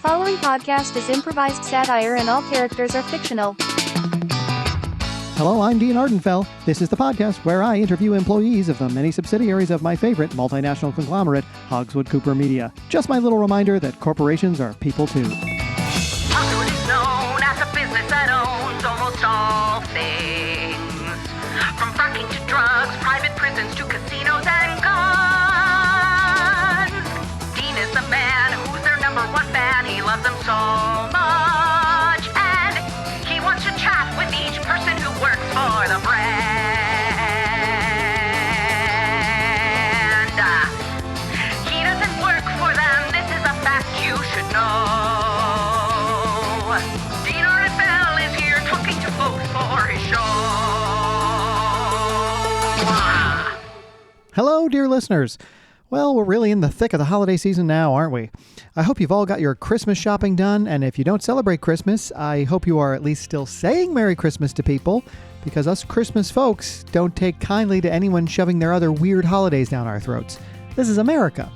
following podcast is improvised satire and all characters are fictional. Hello, I'm Dean Ardenfell. This is the podcast where I interview employees of the many subsidiaries of my favorite multinational conglomerate, Hogswood Cooper Media. Just my little reminder that corporations are people too. Hogswood is known as a business that owns almost all things. From fracking to drugs, private prisons to casinos and guns. Dean is the man who's their number one fan. He loves them so much. And he wants to chat with each person who works for the brand. He doesn't work for them. This is a fact you should know. Dean Ardenfell is here talking to folks for his show. Hello, dear listeners. Well, we're really in the thick of the holiday season now, aren't we? I hope you've all got your Christmas shopping done, and if you don't celebrate Christmas, I hope you are at least still saying Merry Christmas to people, because us Christmas folks don't take kindly to anyone shoving their other weird holidays down our throats. This is America.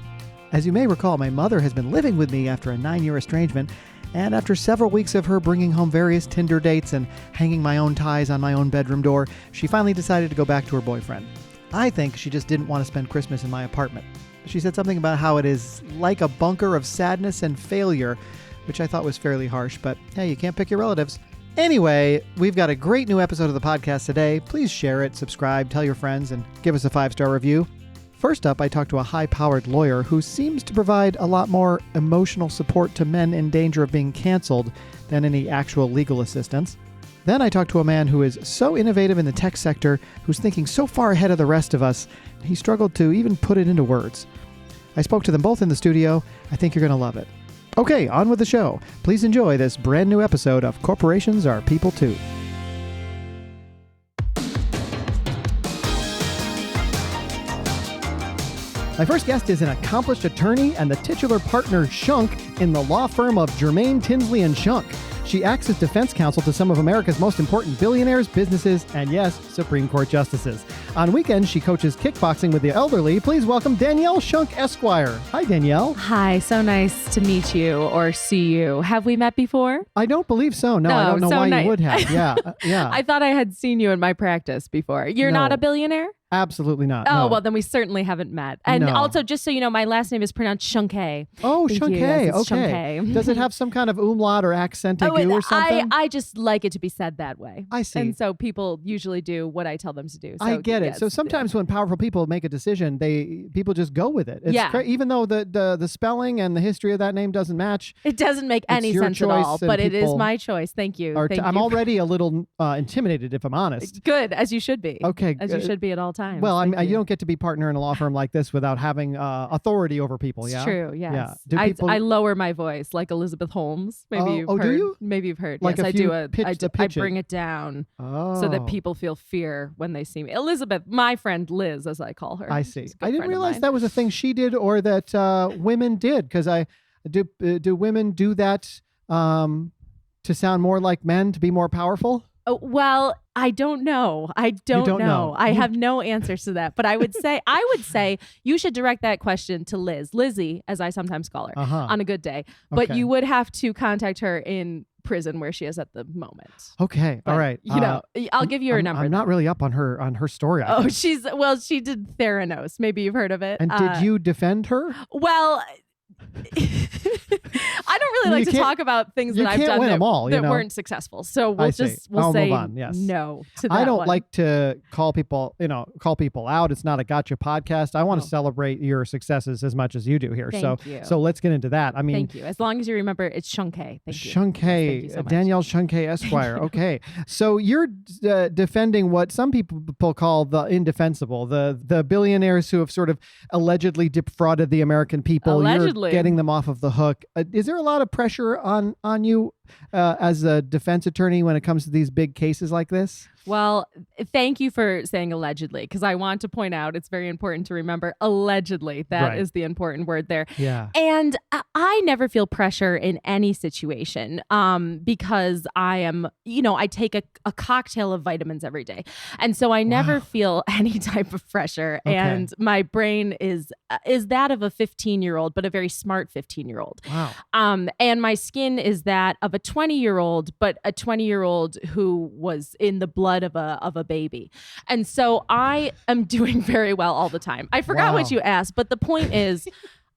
As you may recall, my mother has been living with me after a 9-year estrangement, and after several weeks of her bringing home various Tinder dates and hanging my own ties on my own bedroom door, she finally decided to go back to her boyfriend. I think she just didn't want to spend Christmas in my apartment. She said something about how it is like a bunker of sadness and failure, which I thought was fairly harsh, but hey, you can't pick your relatives. Anyway, we've got a great new episode of the podcast today. Please share it, subscribe, tell your friends, and give us a 5-star review. First up, I talked to a high-powered lawyer who seems to provide a lot more emotional support to men in danger of being canceled than any actual legal assistance. Then I talked to a man who is so innovative in the tech sector, who's thinking so far ahead of the rest of us, he struggled to even put it into words. I spoke to them both in the studio. I think you're going to love it. Okay, on with the show. Please enjoy this brand new episode of Corporations Are People Too. My first guest is an accomplished attorney and the titular partner Shunk in the law firm of Germain, Tinsley & Shunk. She acts as defense counsel to some of America's most important billionaires, businesses, and yes, Supreme Court justices. On weekends, she coaches kickboxing with the elderly. Please welcome Danielle Shunk, Esquire. Hi, Danielle. Hi, so nice to meet you or see you. Have we met before? I don't believe so. No, I don't know so why nice. you would have. Yeah, yeah. I thought I had seen you in my practice before. You're No. not a billionaire? Absolutely not. Oh, no. well, then we certainly haven't met. And No. also, just so you know, my last name is pronounced Shunke. Oh, Thank you. Shunke. Yes, it's Okay. Shunke. Does it have some kind of umlaut or accent Oh, or something? I just like it to be said that way. I see. And so people usually do what I tell them to do. So, I get it. yes. So sometimes when powerful people make a decision, people just go with it. It's Yeah. even though the spelling and the history of that name doesn't match. It doesn't make any your sense at choice all, and but it is people my choice. Thank you. Thank I'm you. already a little intimidated, if I'm honest. Good, as you should be. Okay, As you should be at all times. Well, Thank you don't get to be partner in a law firm like this without having authority over people. It's Yeah, true. Yes. Yeah. Do I people lower my voice like Elizabeth Holmes. Maybe you've heard. do you? Maybe you've heard. Like yes, if I do. you pitch the I pitch it. bring it down Oh, so that people feel fear when they see me. Elizabeth, my friend Liz, as I call her. I see. She's a good I didn't friend of realize mine. that was a thing she did or that women did. Because do women do that to sound more like men, to be more powerful? Oh, well, I don't know. I don't know. I have no answers to that. But I would say you should direct that question to Liz, Lizzie, as I sometimes call her, Uh-huh. on a good day. But Okay. you would have to contact her in prison where she is at the moment. Okay. But, All right. You know, I'll give you her number. I'm not really up on her story. I Oh, think. she did Theranos. Maybe you've heard of it. And did you defend her? Well, I don't really like to talk about things you that I've can't done win that, them all, you that know? weren't successful. So I we'll see. we'll I'll say move on, yes. no to that I don't one. like to call people out. It's not a gotcha podcast. I want to celebrate your successes as much as you do here. Thank you. So let's get into that. I mean, Thank you. As long as you remember, it's Shunke. Thank you. Shunke, Thank you so much. Danielle Shunke Esquire. Okay. So you're defending what some people call the indefensible, the billionaires who have sort of allegedly defrauded the American people. Allegedly. You're getting them off of the hook. Is there a lot of pressure on you as a defense attorney when it comes to these big cases like this? Well, thank you for saying allegedly, because I want to point out it's very important to remember allegedly. That is the important word there. Yeah. And I never feel pressure in any situation because I am, I take a cocktail of vitamins every day. And so I never feel any type of pressure. Okay. And my brain is that of a 15-year-old, but a very smart 15-year-old. Wow. And my skin is that of a 20-year-old, but a 20-year-old who was in the blood of a baby. And so I am doing very well all the time. I forgot what you asked, but the point is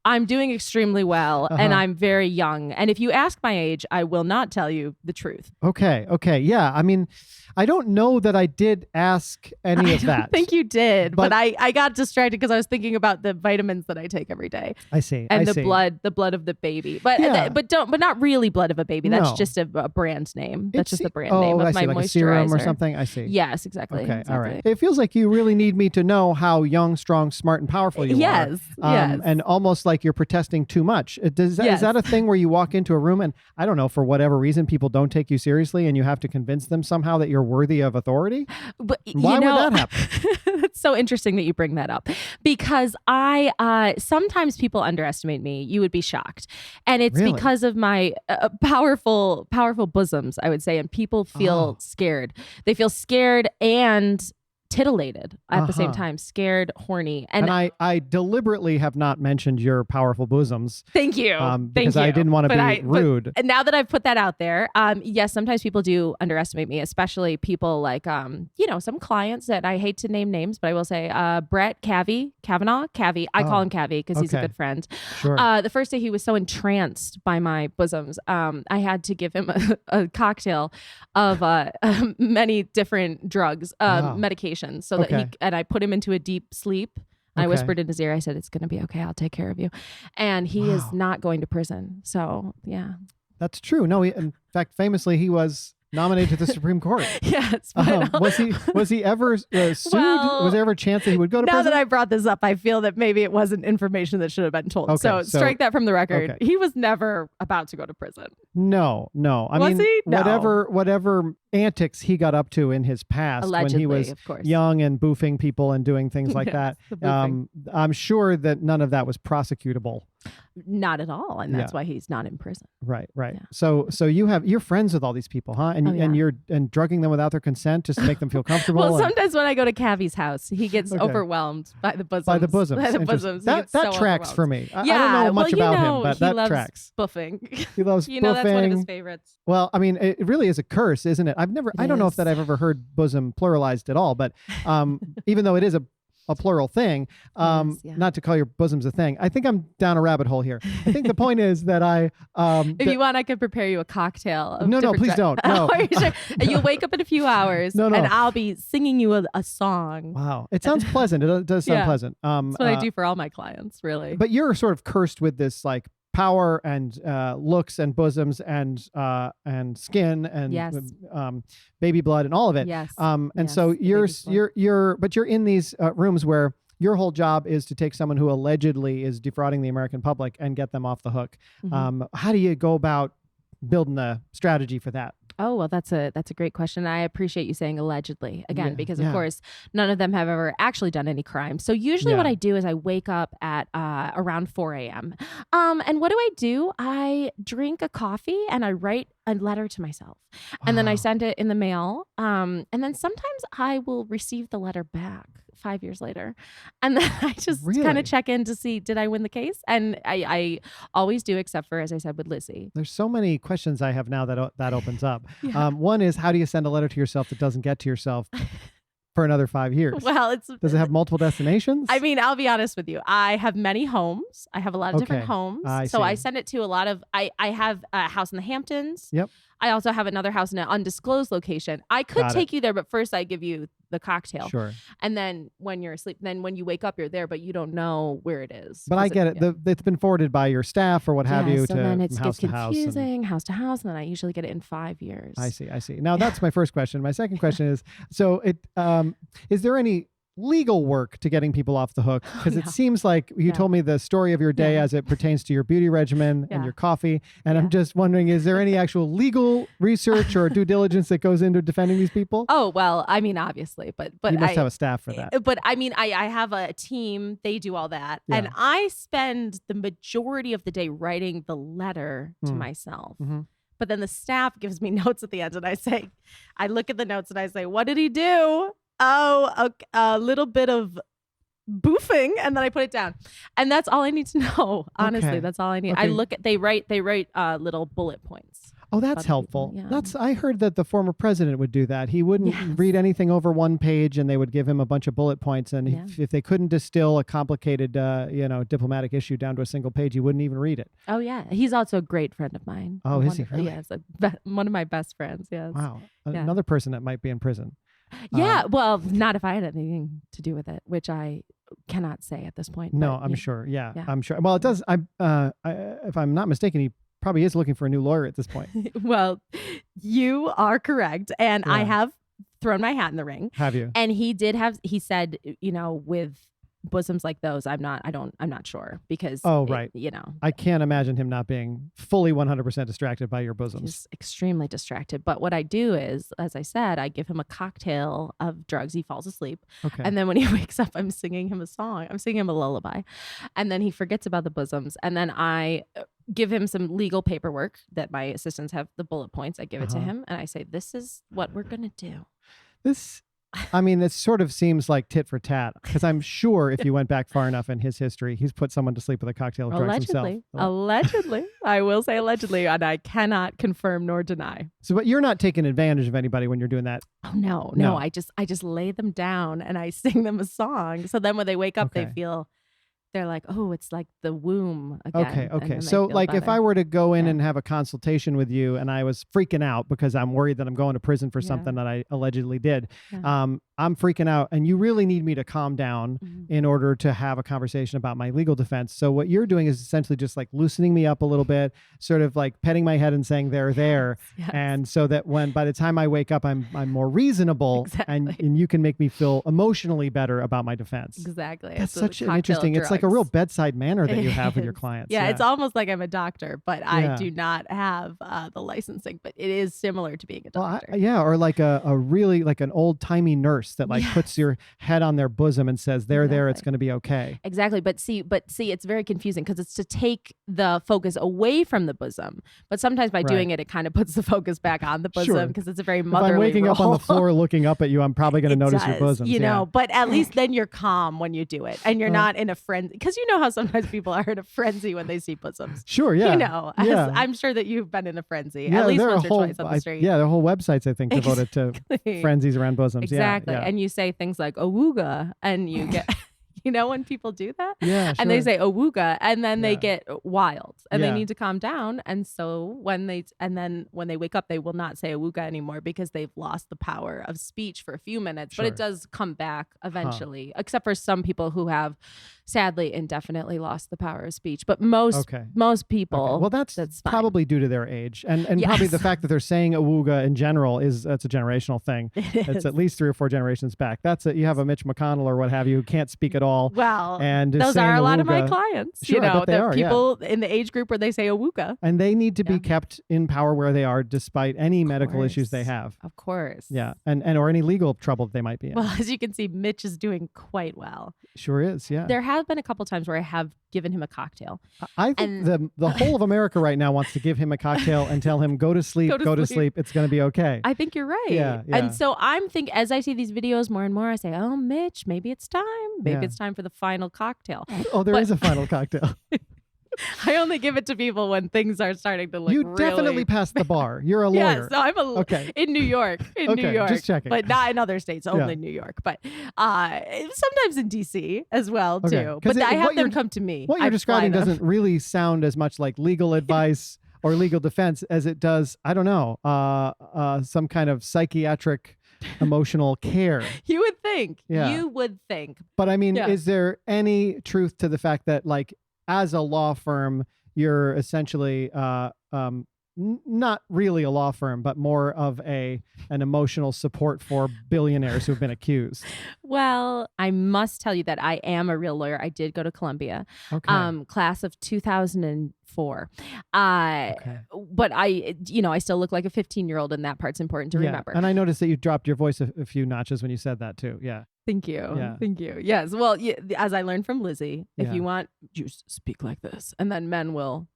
I'm doing extremely well and I'm very young. And if you ask my age, I will not tell you the truth. Okay. Yeah. I mean, I don't know that I did ask any of that. I don't think you did, but I got distracted because I was thinking about the vitamins that I take every day. I see. And the blood of the baby. But not really blood of a baby. That's just a brand name. That's just the brand name of my like moisturizer. A serum or something. I see. Yes, exactly. Okay. Exactly. All right. It feels like you really need me to know how young, strong, smart, and powerful you are. Yes. And almost like you're protesting too much. Is that a thing where you walk into a room and, I don't know, for whatever reason, people don't take you seriously and you have to convince them somehow that you're worthy of authority? But, Why would that happen? It's so interesting that you bring that up because sometimes people underestimate me. You would be shocked. And it's because of my powerful bosoms, I would say. And people feel scared. They feel scared and titillated at the same time, scared, horny. And I deliberately have not mentioned your powerful bosoms. Thank you. Because I didn't want to be rude. And now that I've put that out there, yes, sometimes people do underestimate me, especially people like, some clients that I hate to name names, but I will say Brett Kavanaugh. I call him Cavi because he's a good friend. Sure. The first day he was so entranced by my bosoms, I had to give him a cocktail of many different drugs, medications, so that I put him into a deep sleep. I whispered in his ear, I said, "It's going to be okay. I'll take care of you." And he is not going to prison. So, yeah. That's true. No, in fact, famously, he was nominated to the Supreme Court. Yes. Was he ever sued? Well, was there ever a chance that he would go to prison? Now that I brought this up, I feel that maybe it wasn't information that should have been told. So strike that from the record. Okay. He was never about to go to prison. No. I was mean, he? No. whatever antics he got up to in his past Allegedly, when he was of course, young and boofing people and doing things like Yes, that. I'm sure that none of that was prosecutable. Not at all, and that's why he's not in prison. Right. Yeah. So you're friends with all these people, huh? And and you're drugging them without their consent just to make them feel comfortable. Well, sometimes when I go to Cavi's house, he gets overwhelmed by the bosoms. By the bosoms. That tracks for me. I don't know much about him, but that tracks. Buffing. He loves buffing. That's one of his favorites. Well, I mean, it really is a curse, isn't it? I don't know if that I've ever heard bosom pluralized at all, but even though it is a plural thing, not to call your bosoms a thing. I think I'm down a rabbit hole here. I think the point is that if you want, I could prepare you a cocktail. No, please don't. No. Are you sure? You'll wake up in a few hours No. and I'll be singing you a song. Wow. It sounds pleasant. It does sound pleasant. That's what I do for all my clients, really. But you're sort of cursed with this like power and looks and bosoms and skin and baby blood and all of it. Yes. So you're in these rooms where your whole job is to take someone who allegedly is defrauding the American public and get them off the hook. Mm-hmm. How do you go about building a strategy for that? Oh, well, that's a great question. I appreciate you saying allegedly again, because of course, none of them have ever actually done any crime. So usually what I do is I wake up at around 4 a.m. And what do? I drink a coffee and I write a letter to myself and then I send it in the mail. And then sometimes I will receive the letter back 5 years later. And then I just kind of check in to see, did I win the case? And I always do, except for, as I said, with Lizzie. There's so many questions I have now that opens up. One is, how do you send a letter to yourself that doesn't get to yourself for another 5 years? Well, does it have multiple destinations? I mean, I'll be honest with you. I have many homes. I have a lot of different homes. I send it to a lot of, I have a house in the Hamptons. Yep. I also have another house in an undisclosed location. I could take you there, but first I give you the cocktail. Sure. And then when you're asleep, then when you wake up, you're there, but you don't know where it is. But I get it. It's been forwarded by your staff or what have you so then it's house to house. Confusing, house to house, and then I usually get it in 5 years. I see. Now that's my first question. My second question is, so is there any legal work to getting people off the hook? Because it no. seems like you told me the story of your day as it pertains to your beauty regimen and your coffee. And I'm just wondering, is there any actual legal research or due diligence that goes into defending these people? Oh, well, I mean, obviously, but you must have a staff for that. But I mean, I have a team. They do all that. And I spend the majority of the day writing the letter to myself. But then the staff gives me notes at the end, and I look at the notes and I say, what did he do? Oh, a little bit of boofing, and then I put it down, and that's all I need to know. Honestly, that's all I need. Okay. They write little bullet points. Oh, that's helpful. I heard that the former president would do that. He wouldn't read anything over one page, and they would give him a bunch of bullet points. And if they couldn't distill a complicated, diplomatic issue down to a single page, he wouldn't even read it. Oh yeah, he's also a great friend of mine. Oh, is he really? Yes, one of my best friends. Yes. Wow, another person that might be in prison. Yeah, well, not if I had anything to do with it, which I cannot say at this point. No, I'm sure. Yeah, I'm sure. Well, it does. If I'm not mistaken, he probably is looking for a new lawyer at this point. Well, you are correct, and I have thrown my hat in the ring. Have you? And he said, with bosoms like those, I'm not sure, because I can't imagine him not being fully 100% distracted by your bosoms. He's extremely distracted. But what I do is, as I said, I give him a cocktail of drugs. He falls asleep. Okay. And then when he wakes up, I'm singing him a song. I'm singing him a lullaby. And then he forgets about the bosoms. And then I give him some legal paperwork that my assistants have, the bullet points. I give it to him and I say, this is what we're going to do. It sort of seems like tit for tat, because I'm sure if you went back far enough in his history, he's put someone to sleep with a cocktail of drugs himself. Allegedly. I will say allegedly, and I cannot confirm nor deny. So, but you're not taking advantage of anybody when you're doing that? Oh, no. I just lay them down and I sing them a song. So then when they wake up, they're like, oh, it's like the womb again. Okay. So like if I were to go in and have a consultation with you and I was freaking out because I'm worried that I'm going to prison for something that I allegedly did, I'm freaking out and you really need me to calm down in order to have a conversation about my legal defense. So what you're doing is essentially just like loosening me up a little bit, sort of like petting my head and saying there. Yes. And so that by the time I wake up, I'm more reasonable and you can make me feel emotionally better about my defense. Exactly. That's such an interesting, it's like a real bedside manner that you have with your clients. Yeah, it's almost like I'm a doctor, but I do not have the licensing, but it is similar to being a doctor. Or like a really like an old timey nurse that like puts your head on their bosom and says, there, it's going to be okay. Exactly. But see, it's very confusing because it's to take the focus away from the bosom. But sometimes by doing it kind of puts the focus back on the bosom because it's a very motherly If I'm waking role. up on the floor looking up at you, I'm probably going to notice your bosoms. But at least then you're calm when you do it and you're not in a frenzy. Because you know how sometimes people are in a frenzy when they see bosoms. Sure, yeah. I'm sure that you've been in a frenzy at least once or twice on the street. There are whole websites, I think, devoted to frenzies around bosoms. Exactly. Yeah. And you say things like awooga and you get... when people do that? Yeah, sure. And they say awooga and then they get wild and they need to calm down. And so when they wake up, they will not say awooga anymore because they've lost the power of speech for a few minutes. Sure. But it does come back eventually, except for some people who have sadly indefinitely lost the power of speech. But most people. Okay. Well, that's probably due to their age. And probably the fact that they're saying awooga in general that's a generational thing. It's at least 3 or 4 generations back. You have a Mitch McConnell or what have you who can't speak at all. Well, and those are a lot of my clients. Sure, I bet they are, people in the age group where they say awooga. And they need to be kept in power where they are despite any medical issues they have. Of course. Yeah. And or any legal trouble that they might be in. Well, as you can see, Mitch is doing quite well. Sure is, yeah. There have been a couple times where I have given him a cocktail. I think the whole of America right now wants to give him a cocktail and tell him, go to sleep, go to sleep. It's going to be okay. I think you're right. Yeah. And so I'm thinking, as I see these videos more and more, I say, oh, Mitch, maybe it's time. Maybe it's time for the final cocktail. Oh, there is a final cocktail. I only give it to people when things are starting to look You definitely passed the bar. You're a lawyer. Yeah, so I'm in New York. New York. Just checking. But not in other states, only New York. But sometimes in DC as well, too. But I have them come to me. What you're describing doesn't really sound as much like legal advice or legal defense as it does, I don't know, some kind of psychiatric emotional care. You would think. Yeah. You would think. But I mean, is there any truth to the fact that like as a law firm, you're essentially not really a law firm, but more of an emotional support for billionaires who've been accused. Well, I must tell you that I am a real lawyer. I did go to Columbia, class of 2004. But I still look like a 15-year-old, and that part's important to remember. And I noticed that you dropped your voice a few notches when you said that too. Yeah. Thank you. Yeah. Thank you. Yes. Well, as I learned from Lizzie, if you want, just speak like this, and then men will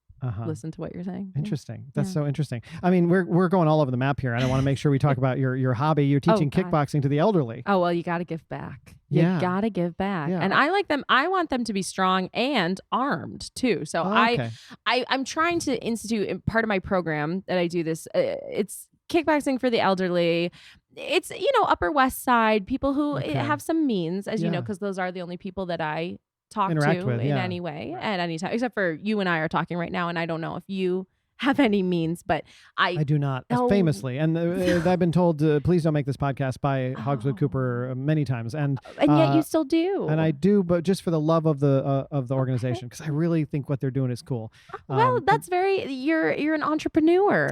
listen to what you're saying. Interesting. That's so interesting. I mean, we're going all over the map here, and I want to make sure we talk about your hobby. You're teaching kickboxing to the elderly. Oh, well, you got to give back. You got to give back. Yeah. And I like them. I want them to be strong and armed too. So I'm trying to institute part of my program that I do this. It's kickboxing for the elderly. It's, Upper West Side, people who have some means, as you know, because those are the only people that I interact with in any way at any time, except for you and I are talking right now, and I don't know if you have any means, but I do not, famously. And I've been told, please don't make this podcast by Hogswood Cooper many times. And yet you still do. And I do, but just for the love of the organization, because I really think what they're doing is cool. Well, that's you're an entrepreneur.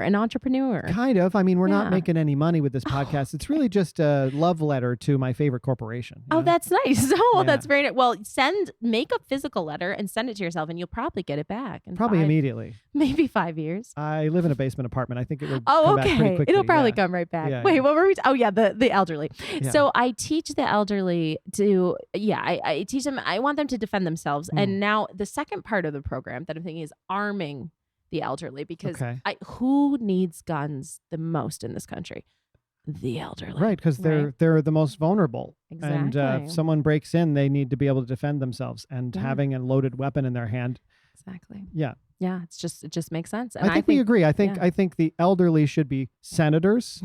Kind of. I mean, we're not making any money with this podcast. It's really just a love letter to my favorite corporation. Oh, that's nice. That's very nice. Well, make a physical letter and send it to yourself, and you'll probably get it back. Probably immediately. Maybe 5 years. I live in a basement apartment. I think it would come back pretty quickly. It'll probably come right back. Wait, what were we? The elderly. Yeah. So I teach the elderly to, I teach them, I want them to defend themselves. And now the second part of the program that I'm thinking is arming the elderly, because who needs guns the most in this country? The elderly. Right, because they're the most vulnerable. Exactly. And if someone breaks in, they need to be able to defend themselves. And having a loaded weapon in their hand. Exactly. Yeah. Yeah, it just makes sense. And I think we agree. I think the elderly should be senators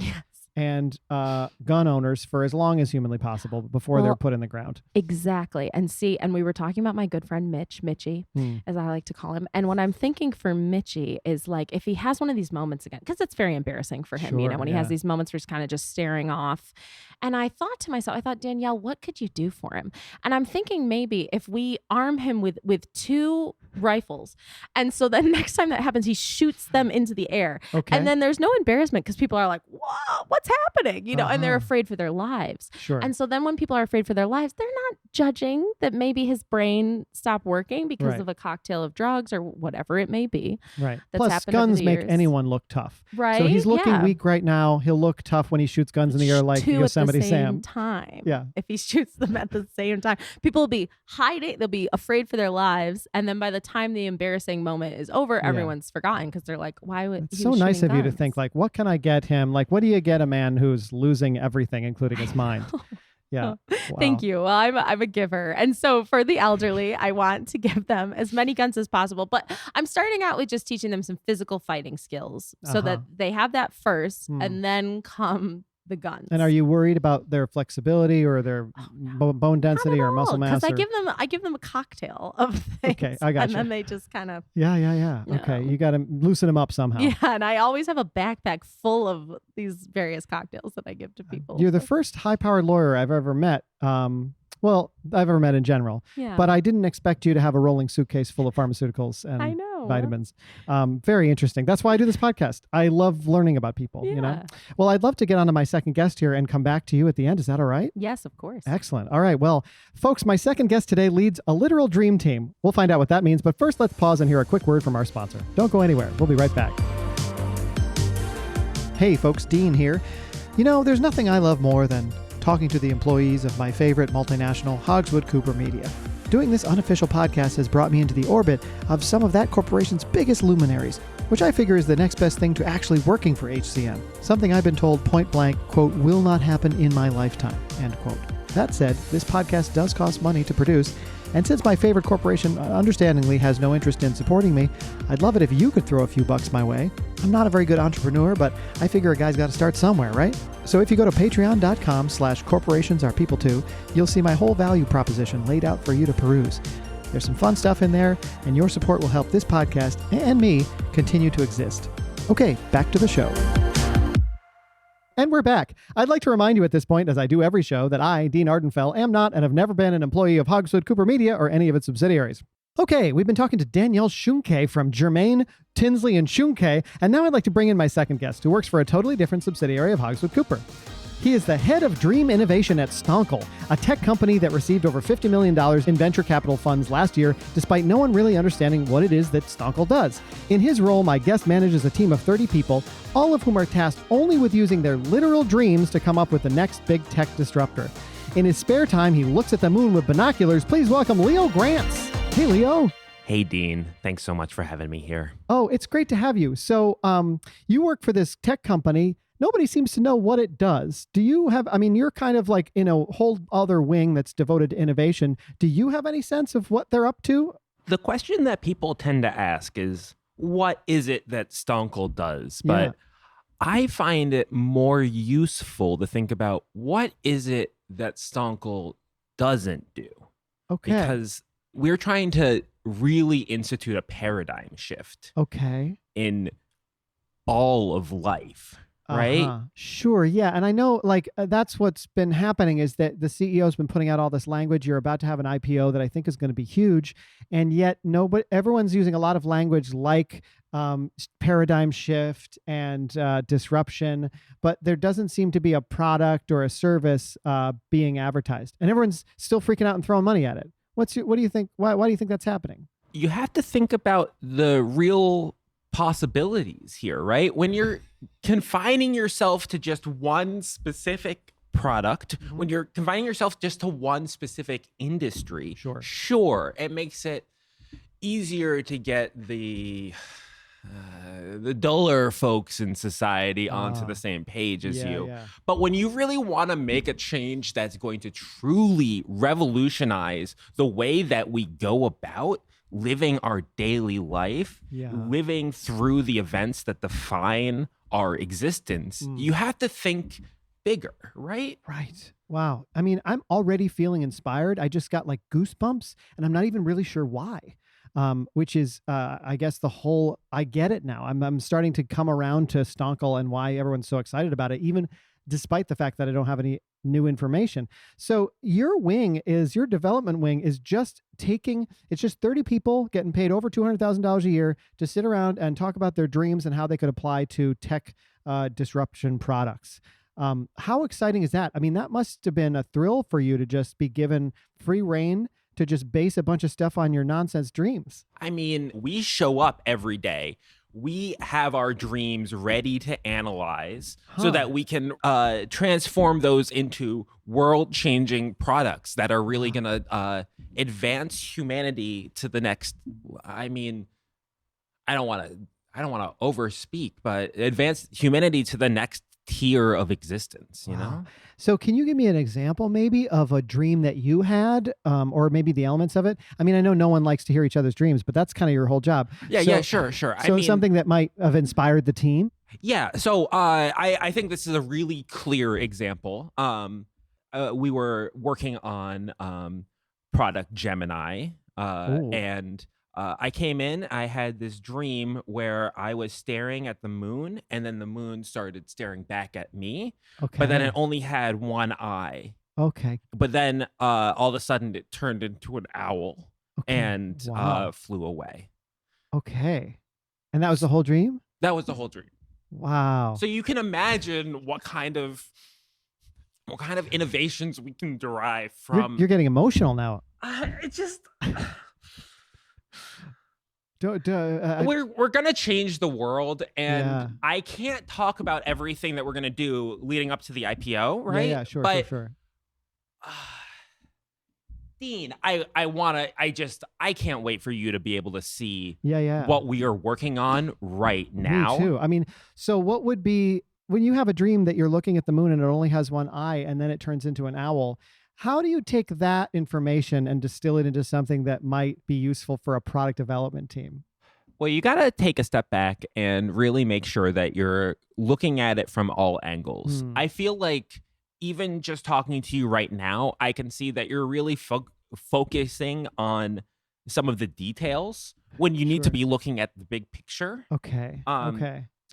and gun owners for as long as humanly possible before they're put in the ground. Exactly. And we were talking about my good friend Mitchie, as I like to call him. And what I'm thinking for Mitchie is, like, if he has one of these moments again, because it's very embarrassing for him, when he has these moments where he's kind of just staring off. And I thought to myself, Danielle, what could you do for him? And I'm thinking maybe if we arm him with 2 rifles, and so then next time that happens, he shoots them into the air. Okay. And then there's no embarrassment because people are like, whoa, what's happening? And they're afraid for their lives. Sure. And so then when people are afraid for their lives, they're not judging that maybe his brain stopped working because of a cocktail of drugs or whatever it may be. Right. Plus, guns make anyone look tough. Right. So he's looking weak right now. He'll look tough when he shoots guns in the air like Yosemite Sam. Time. Yeah. If he shoots them at the same time, people will be hiding. They'll be afraid for their lives. And then by the time the embarrassing moment is over, everyone's forgotten because they're like, why would it's so nice of you to think, like, what can I get him? Like, what do you get a man who's losing everything, including his mind? Yeah. Wow. Thank you. Well, I'm a giver. And so for the elderly, I want to give them as many guns as possible. But I'm starting out with just teaching them some physical fighting skills so that they have that first and then come the guns. And are you worried about their flexibility or their bone density or muscle mass? Because I give them a cocktail of things. Okay, I got you. And then they just kind of Okay, you got to loosen them up somehow. Yeah, and I always have a backpack full of these various cocktails that I give to people. You're the first high-powered lawyer I've ever met. Well, I've ever met in general. Yeah. But I didn't expect you to have a rolling suitcase full of pharmaceuticals and vitamins. Very interesting. That's why I do this podcast. I love learning about people, Well, I'd love to get on to my second guest here and come back to you at the end. Is that all right? Yes, of course. Excellent. All right. Well, folks, my second guest today leads a literal dream team. We'll find out what that means. But first, let's pause and hear a quick word from our sponsor. Don't go anywhere. We'll be right back. Hey, folks, Dean here. There's nothing I love more than talking to the employees of my favorite multinational, Hogswood Cooper Media. Doing this unofficial podcast has brought me into the orbit of some of that corporation's biggest luminaries, which I figure is the next best thing to actually working for HCM. Something I've been told point blank, quote, will not happen in my lifetime, end quote. That said, this podcast does cost money to produce, and since my favorite corporation understandingly has no interest in supporting me, I'd love it if you could throw a few bucks my way. I'm not a very good entrepreneur, but I figure a guy's got to start somewhere, right? So if you go to patreon.com/corporationsarepeople2, you'll see my whole value proposition laid out for you to peruse. There's some fun stuff in there, and your support will help this podcast and me continue to exist. Okay, back to the show. And we're back. I'd like to remind you at this point, as I do every show, that I, Dean Ardenfell, am not and have never been an employee of Hogswood Cooper Media or any of its subsidiaries. Okay, we've been talking to Danielle Schunke from Germain, Tinsley, and Schunke, and now I'd like to bring in my second guest, who works for a totally different subsidiary of Hogswood Cooper. He is the head of Dream Innovation at Stonkel, a tech company that received over $50 million in venture capital funds last year, despite no one really understanding what it is that Stonkel does. In his role, my guest manages a team of 30 people, all of whom are tasked only with using their literal dreams to come up with the next big tech disruptor. In his spare time, he looks at the moon with binoculars. Please welcome Leo Grants. Hey, Leo. Hey, Dean. Thanks so much for having me here. Oh, it's great to have you. So you work for this tech company. Nobody seems to know what it does. Do you have, you're kind of like in a whole other wing that's devoted to innovation. Do you have any sense of what they're up to? The question that people tend to ask is, what is it that Stonkel does? But I find it more useful to think about, what is it that Stonkel doesn't do? Okay. Because we're trying to really institute a paradigm shift. Okay. In all of life. Right? Sure. Yeah. And I know that's what's been happening is that the CEO's been putting out all this language. You're about to have an IPO that I think is going to be huge. And yet everyone's using a lot of language like paradigm shift and disruption, but there doesn't seem to be a product or a service being advertised. And everyone's still freaking out and throwing money at it. What do you think? Why do you think that's happening? You have to think about the real possibilities here, right? When you're confining yourself to just one specific product, when you're confining yourself just to one specific industry, sure, it makes it easier to get the duller folks in society onto the same page as you. Yeah. But when you really want to make a change that's going to truly revolutionize the way that we go about living our daily life, living through the events that define our existence, you have to think bigger, right? Right. Wow. I'm already feeling inspired. I just got goosebumps, and I'm not even really sure why. Which is, I guess I get it now. I'm starting to come around to Stonkel and why everyone's so excited about it, even despite the fact that I don't have any new information. So your development wing is just it's just 30 people getting paid over $200,000 a year to sit around and talk about their dreams and how they could apply to tech disruption products. How exciting is that? That must have been a thrill for you to just be given free reign to just base a bunch of stuff on your nonsense dreams. We show up every day. We have our dreams ready to analyze so that we can transform those into world-changing products that are really going to advance humanity to the next. I don't want to overspeak, but advance humanity to the next tier of existence. You know. So can you give me an example maybe of a dream that you had, or maybe the elements of it? I know no one likes to hear each other's dreams, but that's kind of your whole job. Sure. So something that might have inspired the team? Yeah. So I think this is a really clear example. We were working on product Gemini, and I came in, I had this dream where I was staring at the moon, and then the moon started staring back at me. Okay. But then it only had one eye. Okay. But then all of a sudden it turned into an owl and flew away. Okay. And that was the whole dream? That was the whole dream. Wow. So you can imagine what kind of innovations we can derive from. You're getting emotional now. It just. We're gonna change the world, and I can't talk about everything that we're gonna do leading up to the IPO, right? Yeah, sure. Dean, I can't wait for you to be able to see what we are working on right now. Me too. So what would be when you have a dream that you're looking at the moon and it only has one eye and then it turns into an owl? How do you take that information and distill it into something that might be useful for a product development team? Well, you got to take a step back and really make sure that you're looking at it from all angles. I feel like even just talking to you right now, I can see that you're really focusing on some of the details when you need to be looking at the big picture. Okay.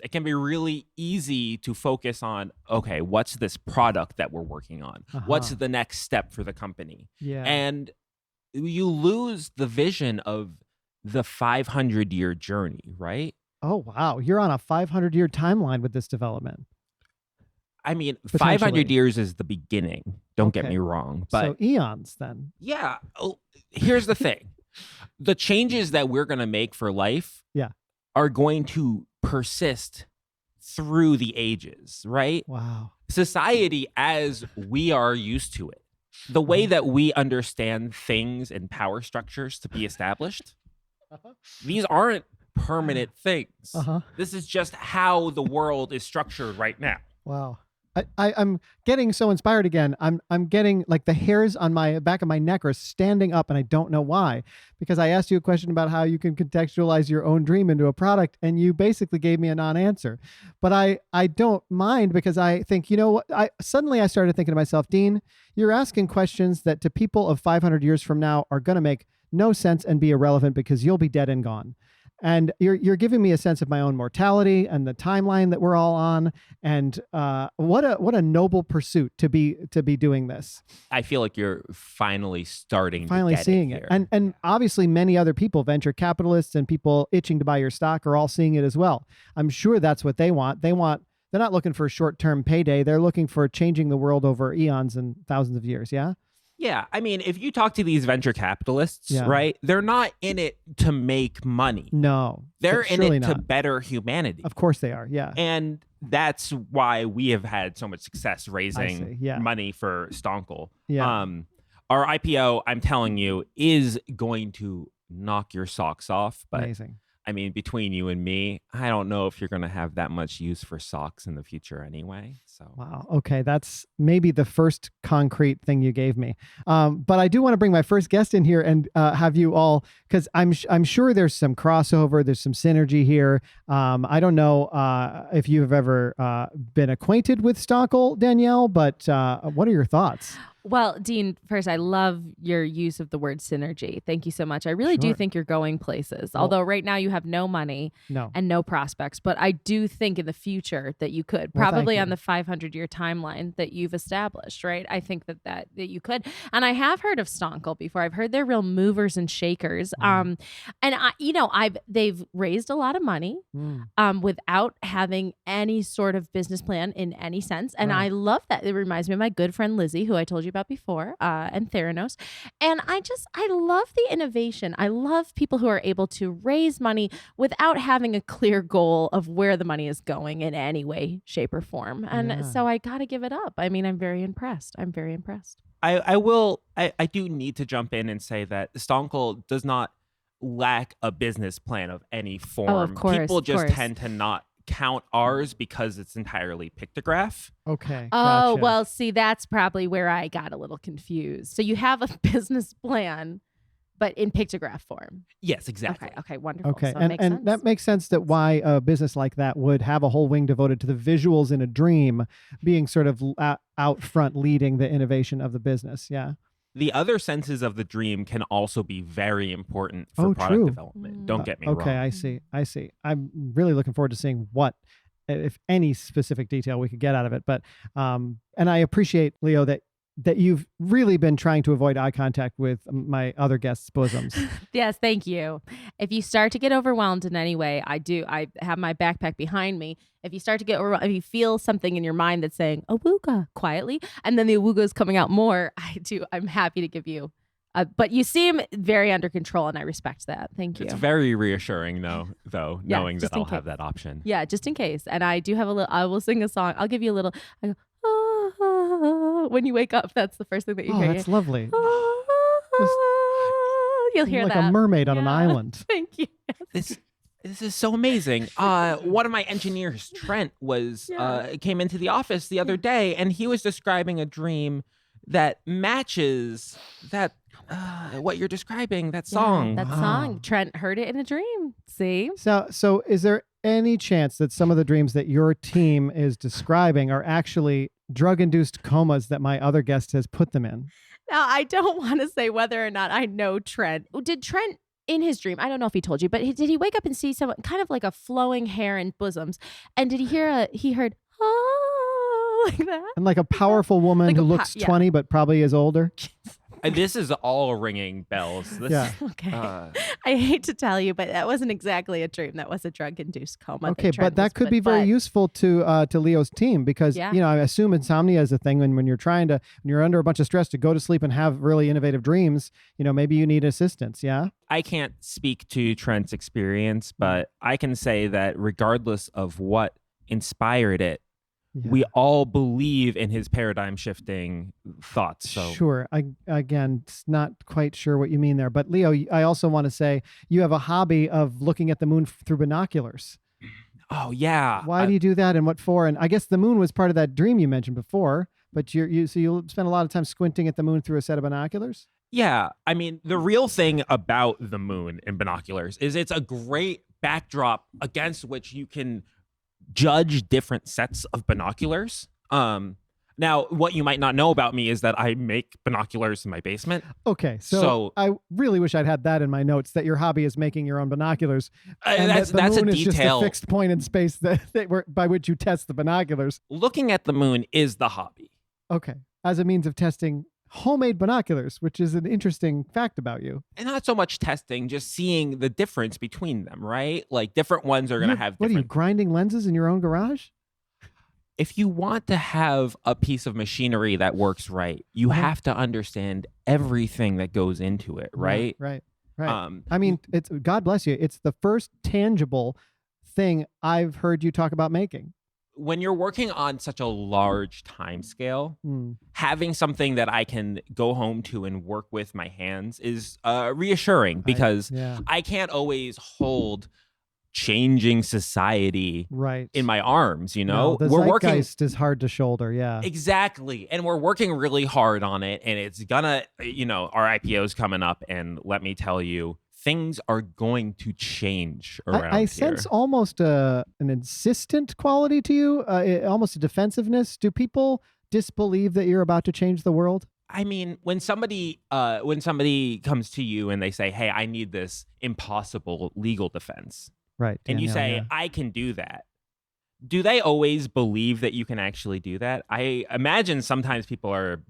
It can be really easy to focus on, okay, what's this product that we're working on? What's the next step for the company? Yeah. And you lose the vision of the 500-year journey, right? Oh, wow. You're on a 500-year timeline with this development. I mean, 500 years is the beginning. Don't get me wrong. But so eons then. Yeah. Here's the thing. The changes that we're going to make for life are going to persist through the ages, right? Wow. Society as we are used to it, the way that we understand things and power structures to be established, these aren't permanent things. This is just how the world is structured right now. Wow. I'm getting so inspired again. I'm getting like the hairs on my back of my neck are standing up, and I don't know why, because I asked you a question about how you can contextualize your own dream into a product, and you basically gave me a non-answer. But I don't mind, because I think, you know what, I started thinking to myself, Dean, you're asking questions that to people of 500 years from now are going to make no sense and be irrelevant because you'll be dead and gone. And you're giving me a sense of my own mortality and the timeline that we're all on. And what a noble pursuit to be doing this. I feel like you're finally seeing it. And obviously many other people, venture capitalists and people itching to buy your stock, are all seeing it as well. I'm sure that's what they want. They're not looking for a short-term payday. They're looking for changing the world over eons and thousands of years. Yeah. Yeah, I mean, if you talk to these venture capitalists, right, they're not in it to make money. No. They're in it to better humanity. Of course they are, yeah. And that's why we have had so much success raising money for Stonkel. Yeah. Our IPO, I'm telling you, is going to knock your socks off. But amazing. I mean, between you and me, I don't know if you're going to have that much use for socks in the future anyway. So wow. Okay. That's maybe the first concrete thing you gave me. But I do want to bring my first guest in here and have you all, because I'm sure there's some crossover, there's some synergy here. I don't know if you've ever been acquainted with Stonkel, Danielle, but what are your thoughts? Well, Dean, first, I love your use of the word synergy. Thank you so much. I really do think you're going places. Although right now you have no money and no prospects, but I do think in the future that you could, probably on the 500-year timeline that you've established, right? I think that you could. And I have heard of Stonkel before. I've heard they're real movers and shakers. And they've raised a lot of money without having any sort of business plan in any sense. And I love that. It reminds me of my good friend Lizzie, who I told you about before, and Theranos. And I love the innovation. I love people who are able to raise money without having a clear goal of where the money is going in any way, shape, or form. And so I got to give it up. I mean, I'm very impressed. I do need to jump in and say that Stonkel does not lack a business plan of any form. Oh, of course, people just tend to not count ours because it's entirely pictograph. Okay. Oh, gotcha. well, see, that's probably where I got a little confused. So you have a business plan, but in pictograph form. Yes, exactly. Okay, wonderful. Okay, So and that makes sense that why a business like that would have a whole wing devoted to the visuals in a dream being sort of out front leading the innovation of the business. Yeah. The other senses of the dream can also be very important for product development. Don't get me wrong. Okay, I see. I'm really looking forward to seeing what, if any specific detail we could get out of it. But and I appreciate, Leo, that you've really been trying to avoid eye contact with my other guests' bosoms. Yes, thank you. If you start to get overwhelmed in any way, I have my backpack behind me. If you start to get overwhelmed, if you feel something in your mind that's saying awooga quietly, and then the awooga is coming out more, I'm happy to give you. But you seem very under control, and I respect that. Thank you. It's very reassuring, though, knowing that I'll have that option. Yeah, just in case. And I do have I will sing a song. I'll give you a little. I go, when you wake up, that's the first thing that you hear. Oh, that's lovely. You'll hear like that. Like a mermaid on an island. Thank you. This is so amazing. One of my engineers, Trent, came into the office the other day, and he was describing a dream that matches that what you're describing, that song. That song. Trent heard it in a dream. See? So is there any chance that some of the dreams that your team is describing are actually drug-induced comas that my other guest has put them in? Now, I don't want to say whether or not I know Trent. Did Trent, in his dream, I don't know if he told you, but did he wake up and see someone kind of like a flowing hair and bosoms? And did he heard, like that? And like a powerful woman who looks 20 but probably is older? This is all ringing bells. Yeah. Okay. I hate to tell you, but that wasn't exactly a dream. That was a drug-induced coma. Okay, but that could be very useful to Leo's team because I assume insomnia is a thing when you're under a bunch of stress to go to sleep and have really innovative dreams. Maybe you need assistance. Yeah. I can't speak to Trent's experience, but I can say that regardless of what inspired it, we all believe in his paradigm shifting thoughts. So sure. Again, not quite sure what you mean there. But Leo, I also want to say you have a hobby of looking at the moon through binoculars. Oh, yeah. Why do you do that and what for? And I guess the moon was part of that dream you mentioned before, but you spend a lot of time squinting at the moon through a set of binoculars? Yeah. I mean, the real thing about the moon in binoculars is it's a great backdrop against which you can judge different sets of binoculars. Now, what you might not know about me is that I make binoculars in my basement. Okay, so I really wish I'd had that in my notes, that your hobby is making your own binoculars. And that's the moon a is just detail. a fixed point in space by which you test the binoculars. Looking at the moon is the hobby. Okay, as a means of testing homemade binoculars, which is an interesting fact about you. And not so much testing, just seeing the difference between them, right? Like different ones are going to have What different... are you, grinding lenses in your own garage? If you want to have a piece of machinery that works right, you have to understand everything that goes into it, right? Right. I mean, it's God bless you. It's the first tangible thing I've heard you talk about making. When you're working on such a large time scale, having something that I can go home to and work with my hands is reassuring because I can't always hold changing society in my arms, No, the zeitgeist is hard to shoulder, Exactly. And we're working really hard on it, and it's gonna, our IPO's coming up, and let me tell you, things are going to change around I here. sense almost an insistent quality to you, almost a defensiveness. Do people disbelieve that you're about to change the world? I mean, when somebody comes to you and they say, hey, I need this impossible legal defense. Right. And you say, I can do that. Do they always believe that you can actually do that? I imagine sometimes people are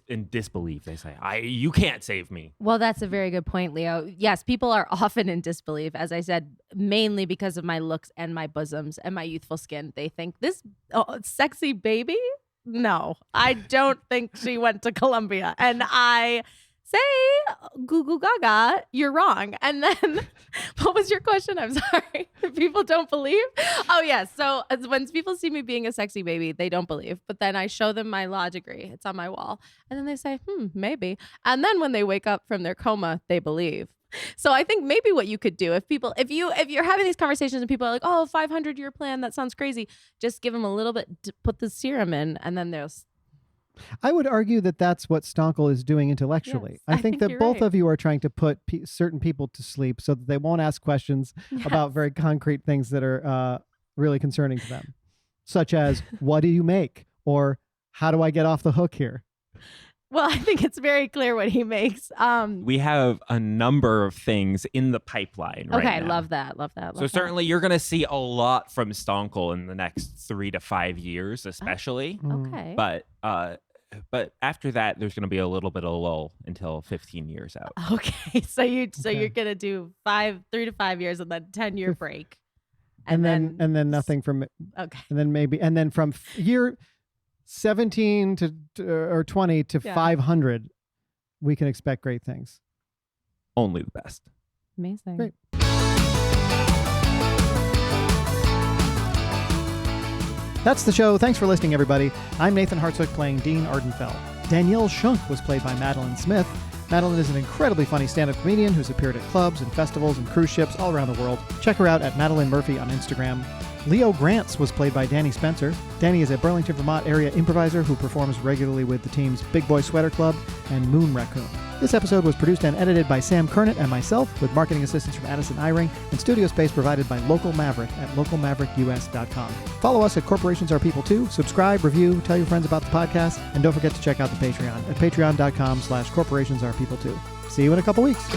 in disbelief. They say, you can't save me. Well, that's a very good point, Leo. Yes, people are often in disbelief, as I said, mainly because of my looks and my bosoms and my youthful skin. They think this sexy baby? No, I don't think she went to Columbia. And I say, goo goo gaga, you're wrong. And then, what was your question? I'm sorry. People don't believe? Oh, yes. So when people see me being a sexy baby, they don't believe. But then I show them my law degree. It's on my wall. And then they say, maybe. And then when they wake up from their coma, they believe. So I think maybe what you could do if you're having these conversations and people are like, 500-year plan, that sounds crazy. Just give them a little bit, put the serum in, and then there's... I would argue that that's what Stonkel is doing intellectually. Yes, I think that both of you are trying to put certain people to sleep so that they won't ask questions about very concrete things that are really concerning to them, such as, what do you make? Or how do I get off the hook here? Well, I think it's very clear what he makes. We have a number of things in the pipeline right now. Okay, love that. So certainly you're going to see a lot from Stonkel in the next 3 to 5 years, especially. Okay. But after that, there's going to be a little bit of a lull until 15 years out. Okay, so you're going to do 3 to 5 years and then 10-year break, and then nothing from okay, and then from year 17 to or 20 to 500, we can expect great things. Only the best. Amazing. Great. That's the show. Thanks for listening, everybody. I'm Nathan Hartsook playing Dean Ardenfell. Danielle Shunk was played by Madeleine Smith. Madeleine is an incredibly funny stand-up comedian who's appeared at clubs and festivals and cruise ships all around the world. Check her out at Madeleine Murphy on Instagram. Leo Grants was played by Danny Spencer. Danny is a Burlington, Vermont area improviser who performs regularly with the teams Big Boy Sweater Club and Moon Raccoon. This episode was produced and edited by Sam Kernet and myself, with marketing assistance from Addison Eyring and studio space provided by Local Maverick at localmaverickus.com. Follow us at Corporations Are People Too. Subscribe, review, tell your friends about the podcast, and don't forget to check out the Patreon at patreon.com/corporationsarepeople2. See you in a couple weeks.